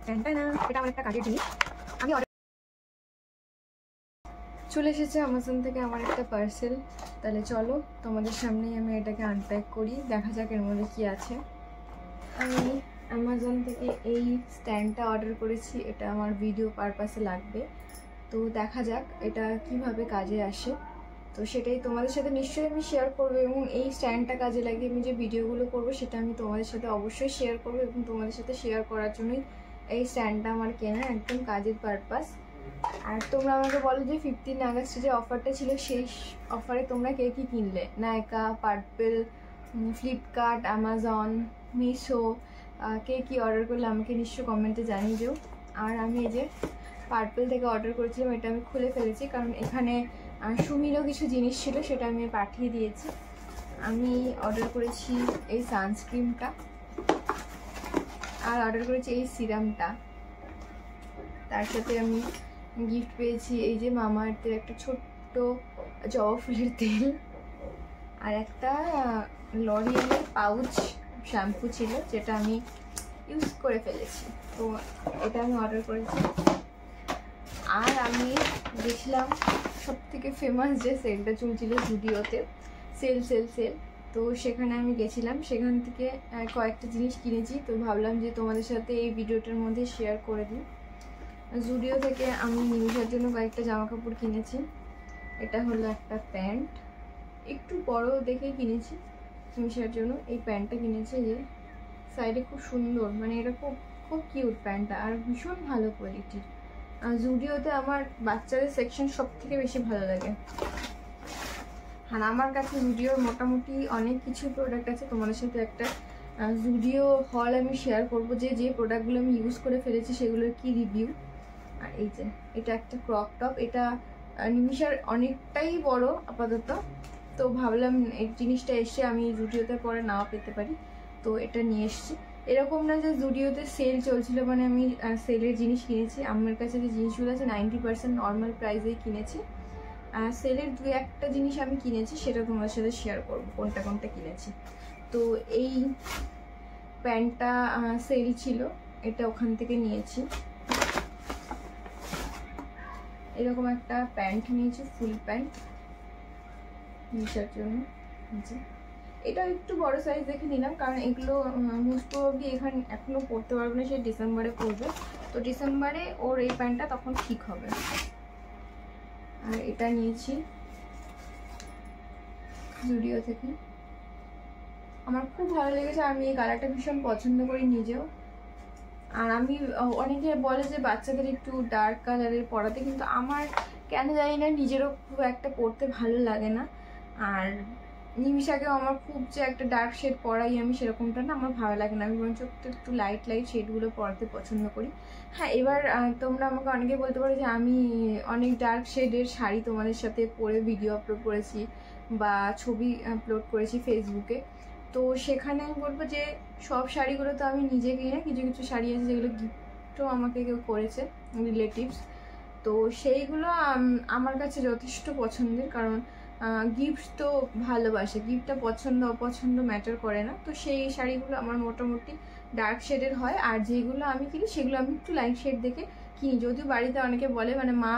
এটা আমার একটা কাজের জিনিস। আমি চলে এসেছে অ্যামাজন থেকে আমার একটা পার্সেল। তাহলে চলো তোমাদের সামনেই আমি এটাকে আনপ্যাক করি, দেখা যাক এর মধ্যে কী আছে। আমি অ্যামাজন থেকে এই স্ট্যান্ডটা অর্ডার করেছি, এটা আমার ভিডিও পারপাসে লাগবে। তো দেখা যাক এটা কিভাবে কাজে আসে, তো সেটাই তোমাদের সাথে নিশ্চয়ই আমি শেয়ার করবো। এবং এই স্ট্যান্ডটা কাজে লাগিয়ে আমি যে ভিডিওগুলো করবো সেটা আমি তোমাদের সাথে অবশ্যই শেয়ার করবো, এবং তোমাদের সাথে শেয়ার করার জন্যই এই স্ট্যান্ডটা আমার কেনা, একদম কাজের পারপাস। আর তোমরা আমাকে বলো যে 15 আগস্টে যে অফারটা ছিল সেই অফারে তোমরা কে কী কিনলে, Nayka, purple, Flipkart, Amazon, Meesho, কে কী অর্ডার করলে আমাকে নিশ্চয় কমেন্টে জানিয়ে দিও। আর আমি এই যে পার্পেল থেকে অর্ডার করেছিলাম, এটা আমি খুলে ফেলেছি কারণ এখানে সুমিরও কিছু জিনিস ছিল, সেটা আমি পাঠিয়ে দিয়েছি। আমি অর্ডার করেছি এই সানস্ক্রিনটা, আর অর্ডার করেছি এই সিরামটা। তার সাথে আমি গিফট পেয়েছি এই যে মামা আর্থের একটা ছোট্ট জবা ফুলের তেল, আর একটা লরিয়ালের পাউচ শ্যাম্পু ছিল যেটা আমি ইউজ করে ফেলেছি। তো এটা আমি অর্ডার করেছি। আর আমি গেছিলাম সবথেকে ফেমাস যে সেলটা চলছিল জুডিওতে, সেল সেল সেল, তো সেখানে আমি গেছিলাম, সেখান থেকে কয়েকটা জিনিস কিনেছি। তো ভাবলাম যে তোমাদের সাথে এই ভিডিওটার মধ্যে শেয়ার করে দিই। জুডিও থেকে আমি নিমিষার জন্য কয়েকটা জামা কাপড় কিনেছি। এটা হলো একটা প্যান্ট, একটু বড় দেখে কিনেছি নিমিষার জন্য। এই প্যান্টটা কিনেছি, যে সাইডে খুব সুন্দর, মানে এটা খুব খুব কিউট প্যান্টটা, আর ভীষণ ভালো কোয়ালিটির। জুডিওতে আমার বাচ্চাদের সেকশন সব থেকে বেশি ভালো লাগে। আর আমার কাছে জুডিওর মোটামুটি অনেক কিছু প্রোডাক্ট আছে। তোমাদের সাথে একটা জুডিও হল আমি শেয়ার করবো, যে যে প্রোডাক্টগুলো আমি ইউজ করে ফেলেছি সেগুলোর কি রিভিউ। আর এই যে এটা একটা ক্রপ টপ, এটা নিমিষার অনেকটাই বড় আপাতত, তো ভাবলাম এই জিনিসটা এসে আমি জুডিওতে পরে নাও পেতে পারি, তো এটা নিয়ে এসেছি। এরকম না যে জুডিওতে সেল চলছিল মানে আমি সেলের জিনিস কিনেছি। আমার কাছে যে জিনিসগুলো আছে 90% নর্মাল প্রাইসেই কিনেছি। সেলের দু একটা জিনিস আমি কিনেছি, সেটা তোমার সাথে শেয়ার করবো কোনটা কোনটা কিনেছি। তো এই প্যান্টটা সেল ছিল, এটা ওখান থেকে নিয়েছি। এরকম একটা প্যান্ট নিয়েছি, ফুল প্যান্ট নিশার জন্য। এটা একটু বড় সাইজ দেখে নিলাম, কারণ এগুলো মোস্ট প্রবাবলি এখানে এখনো পরতে পারবে না, সে ডিসেম্বরে পরবে, তো ডিসেম্বরে ওর এই প্যান্টটা তখন ঠিক হবে। আর এটা নিয়েছি জুডিও থেকে, আমার খুব ভালো লেগেছে, আমি এই কালারটা ভীষণ পছন্দ করি নিজেও। আর আমি অনেকে বলে যে বাচ্চাদের একটু ডার্ক কালারের পরাতে, কিন্তু আমার কেন জানি না নিজেরও খুব একটা পরতে ভালো লাগে না। আর নিমিষাকেও আমার খুব যে একটা ডার্ক শেড পরাই আমি, সেরকমটা না, আমার ভালো লাগে না। আমি বরঞ্চ একটু লাইট লাইট শেডগুলো পরাতে পছন্দ করি। হ্যাঁ, এবার তোমরা আমাকে অনেকে বলতে পারো যে আমি অনেক ডার্ক শেডের শাড়ি তোমাদের সাথে পরে ভিডিও আপলোড করেছি বা ছবি আপলোড করেছি ফেসবুকে, তো সেখানে আমি বলবো যে সব শাড়িগুলো তো আমি নিজে কিনে, কিছু কিছু শাড়ি আছে যেগুলো গিফটও আমাকে কেউ করেছে, রিলেটিভস, তো সেইগুলো আমার কাছে যথেষ্ট পছন্দের। কারণ গিফট তো ভালোবাসে, গিফটটা পছন্দ অপছন্দ ম্যাটার করে না। তো সেই শাড়িগুলো আমার মোটামুটি ডার্ক শেডের হয়, আর যেগুলো আমি কিনি সেগুলো আমি একটু লাইট শেড দেখে কিনি। যদিও বাড়িতে অনেকে বলে, মানে মা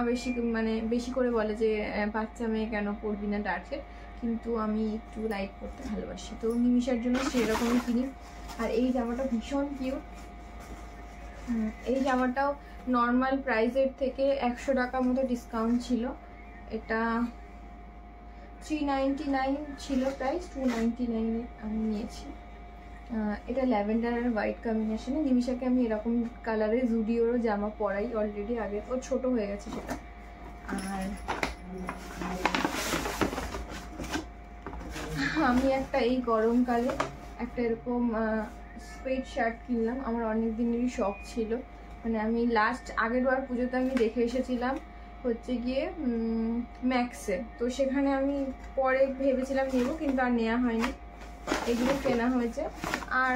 বেশি করে বলে যে বাচ্চা মেয়ে কেন পরবি না ডার্ক শেড, কিন্তু আমি একটু লাইট পরতে ভালোবাসি, তো নিমিষার জন্য সেরকমই কিনি। আর এই জামাটা ভীষণ কিউট, এই জামাটাও নর্মাল প্রাইসের থেকে 100 টাকা মতো ডিসকাউন্ট ছিল। এটা 399 ছিল প্রাইস, 299 আমি নিয়েছি। এটা ল্যাভেন্ডার আর হোয়াইট কম্বিনেশনে। নিমিষাকে আমি এরকম কালারের জুডিওরও জামা পরাই অলরেডি, আগে ও ছোট হয়ে গেছে সেটা। আর আমি একটা এই গরমকালে একটা এরকম স্ট্রেট শার্ট কিনলাম, আমার অনেক দিনেরই শখ ছিল। মানে আমি আগের বার পুজোতে আমি দেখে এসেছিলাম হচ্ছে গিয়ে ম্যাক্সে, তো সেখানে আমি পরে ভেবেছিলাম নেবো, কিন্তু আর নেওয়া হয়নি। এগুলো কেনা হয়েছে, আর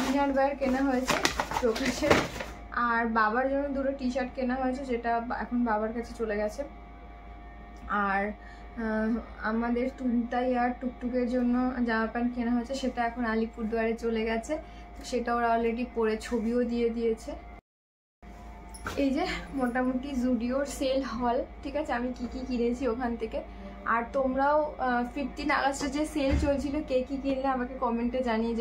ইনার ওয়্যার কেনা হয়েছে প্রকাশের, আর বাবার জন্য দুটো টি শার্ট কেনা হয়েছে, যেটা এখন বাবার কাছে চলে গেছে। আর আমাদের টুনটাই আর টুকটুকের জন্য জামা প্যান্ট কেনা হয়েছে, সেটা এখন আলিপুরদুয়ারে চলে গেছে, তো সেটা ওরা অলরেডি পরে ছবিও দিয়ে দিয়েছে। এই যে মোটামুটি জুডিওর সেল হল, ঠিক আছে, আমি কি কি কিনেছি ওখান থেকে। আর তোমরাও 15 আগস্টে যে সেল চলছিল কে কি কিনলে আমাকে কমেন্টে জানিয়ে যাও।